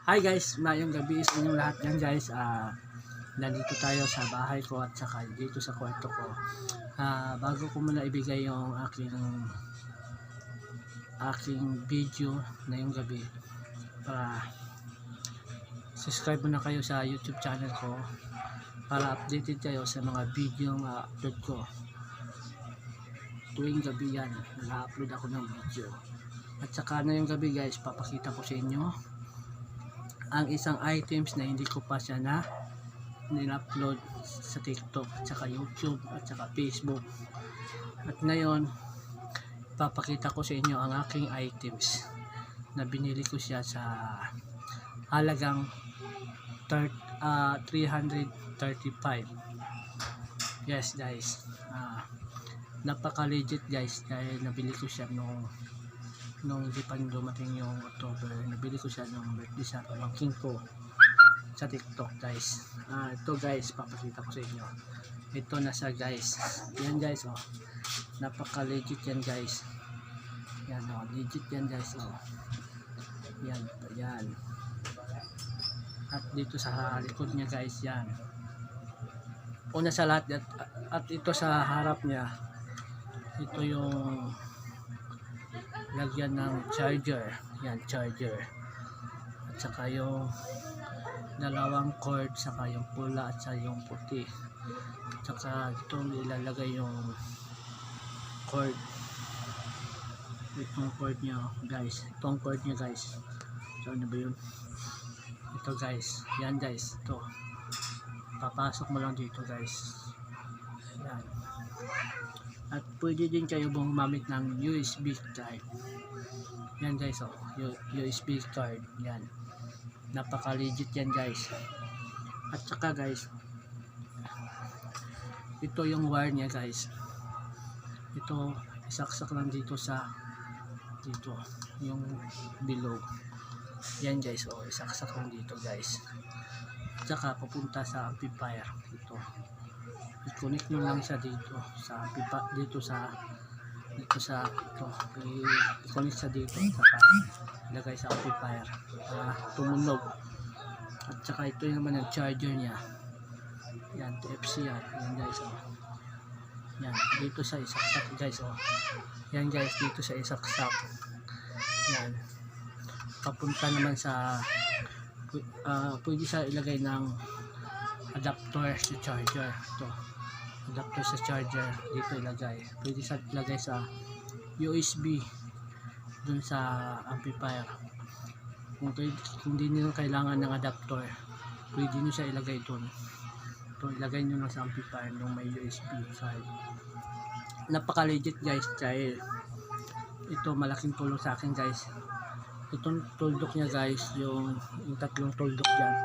Hi guys, mayong gabi sa inyong lahat yan guys. Nandito tayo sa bahay ko at saka dito sa kwarto ko. Bago ko muna ibigay yung aking video na yung gabi, para subscribe muna kayo sa YouTube channel ko para updated kayo sa mga video na upload ko. Tuwing gabi yan, nag-upload ako ng video. At saka na yung gabi guys, papakita ko sa inyo ang isang items na hindi ko pa siya na upload sa TikTok at saka YouTube at saka Facebook. At ngayon papakita ko sa inyo ang aking items na binili ko siya sa halagang 335. Yes guys, napaka legit guys, dahil nabili ko siya nung hindi pa dumating yung October. Nabili ko siya nung birthday sa pamangkin ko sa TikTok guys. Ito guys, papakita ko sa inyo. Ito na siya guys. Yan guys, oh. Napaka legit yan guys. Yan, oh, legit yan guys, oh. Yan, yan. At dito sa likod niya guys, yan. Una sa lahat, at ito sa harap niya, ito yung lagyan ng charger. Yan, charger. At saka yung dalawang cord, saka yung pula at saka yung puti. At saka itong ilalagay yung cord. Itong cord niya guys. Itong cord niya guys. So ano ba yun? Ito guys. Yan guys. Ito. Papasok mo lang dito guys. Yan. At pwede din kayo gumamit ng USB card. Yan guys, oh, USB card. Yan. Napaka legit yan guys. At saka guys, ito yung wire niya guys. Ito, isaksak lang dito sa dito, yung below. Yan guys, oh, isaksak lang dito guys. At saka papunta sa amplifier. Ito. I-connect nyo lang siya dito sa dito sa ito, i-connect siya dito saka ilagay sa amplifier para tumunog. At saka ito naman ang charger niya. Yan, TFC yan. Yan guys, oh. Yan, dito sa isaksak guys, oh. Yan guys, dito sa isaksak. Yan, papunta naman sa pwede siya ilagay ng adapter sa charger. Ito, adapter sa charger, dito ilagay. Pwede sa ilagay sa USB dun sa amplifier. Kung hindi niyo kailangan ng adapter, pwede niyo siya ilagay dun. Ito, ilagay niyo lang sa amplifier yung may USB side. Napaka legit guys, dahil ito malaking tulong sa akin guys. Itong tuldok niya guys, yung tatlong tuldok dyan,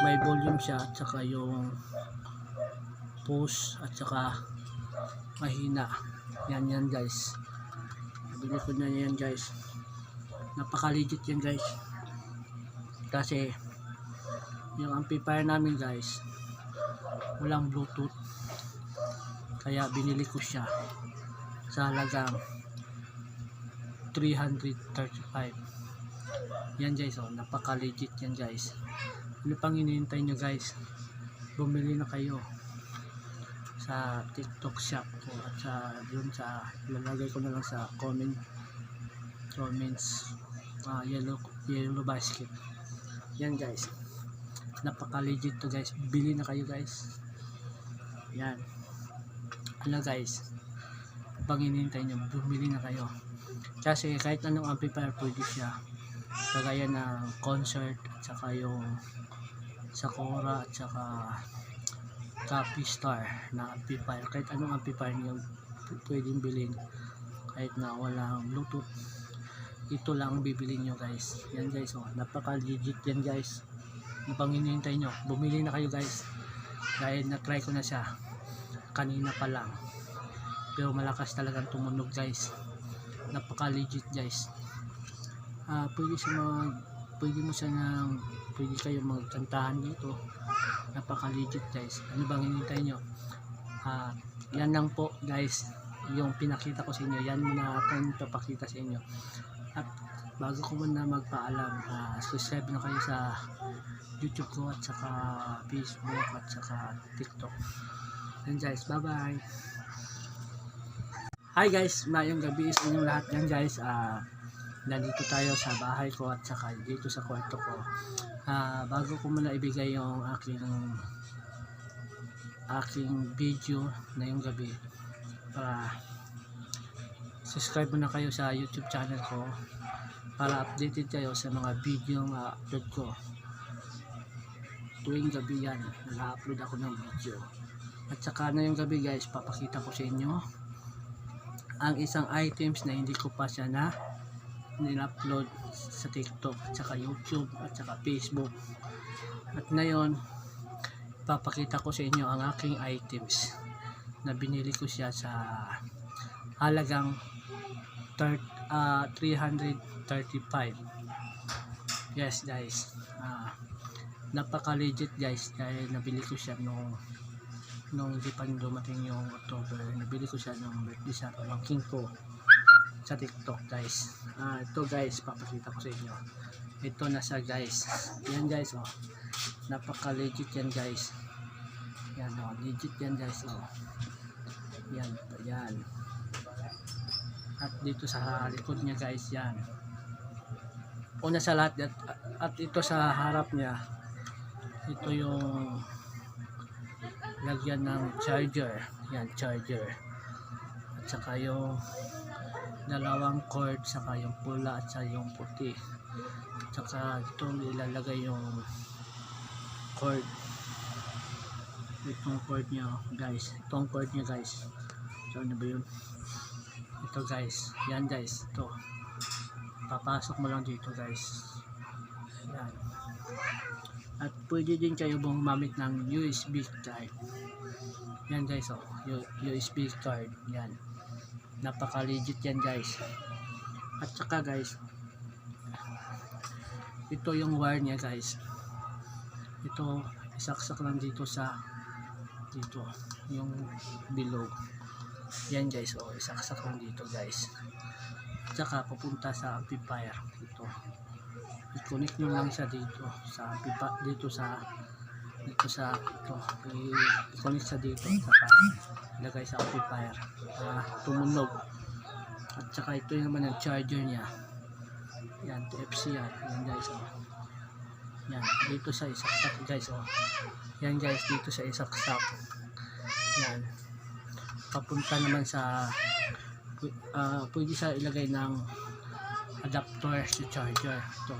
may volume siya at saka yung push at saka mahina. Yan guys, nabili ko na yan guys. Napaka legit yan guys, kasi yung amplifier namin guys walang bluetooth, kaya binili ko siya sa halagang 335. Yan guys, oh, napaka legit yan guys. Ano pang hinihintay nyo guys? Bumili na kayo sa TikTok shop ko at sa dun sa lalagay ko na lang sa comments, yellow basket. Yan guys, napaka legit to guys. Bili na kayo guys. Yan, ano guys, pang hinihintay nyo, bumili na kayo. Kasi kahit anong amplifier pwede siya, kagaya ng concert at saka yung Sakura at saka Capistar na amplifier. Kahit anong amplifier nyo pwedeng bilhin, kahit na walang bluetooth, ito lang bibili nyo guys. Yan guys, oh, napaka legit yan guys. Ano pang hinihintay nyo? Bumili na kayo guys, dahil na-try ko na siya kanina pa lang, pero malakas talagang tumunog guys. Napaka legit guys. Pwede mo siya pwede kayo magkantahan dito. Napaka legit guys. Ano bang hinihintay nyo? Yan lang po guys, yung pinakita ko sa inyo. Yan muna akong papakita sa inyo. At bago ko muna magpaalam, subscribe na kayo sa YouTube ko at saka Facebook at saka TikTok. Yan guys, bye bye. Hi guys, mayong gabi sa inyong lahat. Yan guys, nandito tayo sa bahay ko at saka dito sa kwarto ko. Bago ko muna ibigay yung aking video na yung gabi, subscribe muna kayo sa YouTube channel ko para updated kayo sa mga video na upload ko. Tuwing gabi yan, nag-upload ako ng video. At saka na yung gabi guys, papakita ko sa inyo ang isang items na hindi ko pa siya na nil-upload sa TikTok at saka YouTube at saka Facebook. At ngayon papakita ko sa inyo ang aking items na binili ko siya sa halagang 335. Yes guys, napaka legit guys, dahil nabili ko siya nung hindi pa dumating yung October. Nabili ko siya nung birthday sa pamangkin ko sa TikTok guys. Ito guys, papakita ko sa inyo. Ito na siya guys. Yan guys, napaka legit yan guys. Yan legit yan guys. Yan. At dito sa likod niya guys, yan. Una sa lahat, at ito sa harap niya, ito yung lagyan ng charger. Yan, charger. At saka yung dalawang cord, saka yung pula at saka yung puti. At saka itong ilalagay yung cord. Itong cord niya guys. Itong cord niya guys. So ano ba yun? Ito guys. Yan guys. Ito. Papasok mo lang dito guys. Yan. At pwede din kayo gumamit ng USB card. Yan guys, USB card. Yan. Napaka legit yan guys. At saka guys, ito yung wire niya guys. Ito isaksak lang dito yung bilog. Yan guys, isaksak lang dito guys. At saka pupunta sa amplifier. Ito i-connect nyo lang siya dito sa i-connect sa dito at saka ilagay sa amplifier tumunog. At saka ito naman ang charger niya. Yan, TFC yan. Yan guys, yan, dito sa isaksak guys, yan guys, dito sa isaksak. Yan, papunta naman sa pwede sa ilagay ng adapter sa charger. Ito,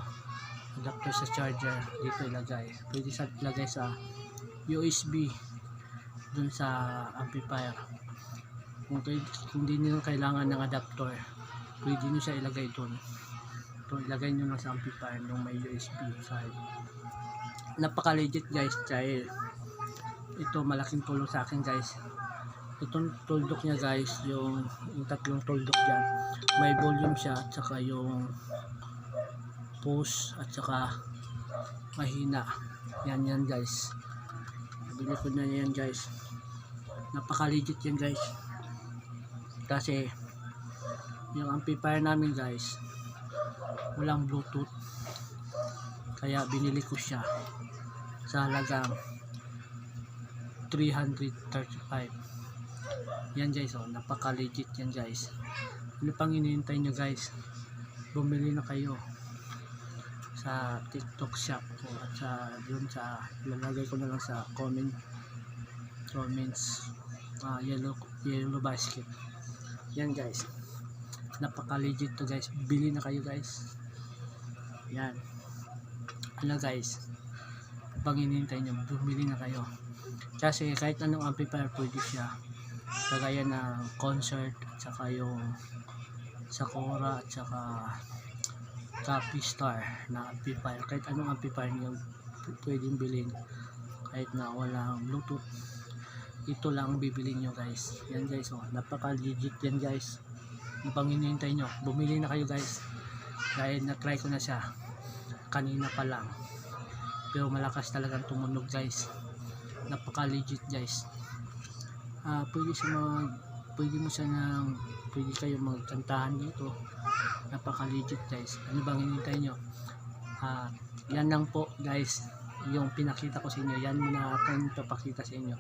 adapter sa charger, dito ilagay. Pwede sa ilagay sa USB dun sa amplifier. Kung hindi niyo kailangan ng adapter, pwede niyo siya ilagay dun. Ito, ilagay niyo lang sa amplifier nung may USB side. Napaka legit guys, dahil ito malaking tulong sa akin guys. Itong tuldok niya guys, yung tatlong tuldok dyan, may volume siya at saka yung push at saka mahina. Yan guys, nabili ko na yan guys. Napaka legit yan guys, kasi yung amplifier namin guys walang bluetooth, kaya binili ko siya sa halagang 335. Yan guys, napaka legit yan guys. Ano pang hinihintay nyo guys? Bumili na kayo sa TikTok shop ko at sa yun, sa lalagay ko na lang sa comments yellow basket. Yan guys, napaka legit to guys. Bili na kayo guys. Yan, ano guys, pang hinihintay nyo, bumili na kayo. Kasi kahit anong amplifier pwede siya, kagaya ng concert at saka yung Sakura at saka Capistar na amplifier. Kahit anong amplifier nyo pwedeng bilhin, kahit na walang bluetooth, ito lang bibilin nyo guys. Yan guys, napaka legit yan guys. Ano pang hinihintay nyo? Bumili na kayo guys, dahil na-try ko na siya kanina pa lang, pero malakas talagang tumunog guys. Napaka legit guys. Pwede mo siya pwede kayo magkantahan dito napaka legit guys. Ano bang hinintay nyo? Yan lang po guys, yung pinakita ko sa inyo, yan muna atin papakita sa inyo.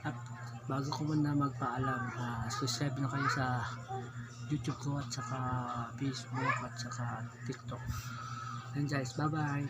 At bago ko muna magpaalam, subscribe na kayo sa YouTube ko at saka Facebook at saka TikTok. And guys, bye bye.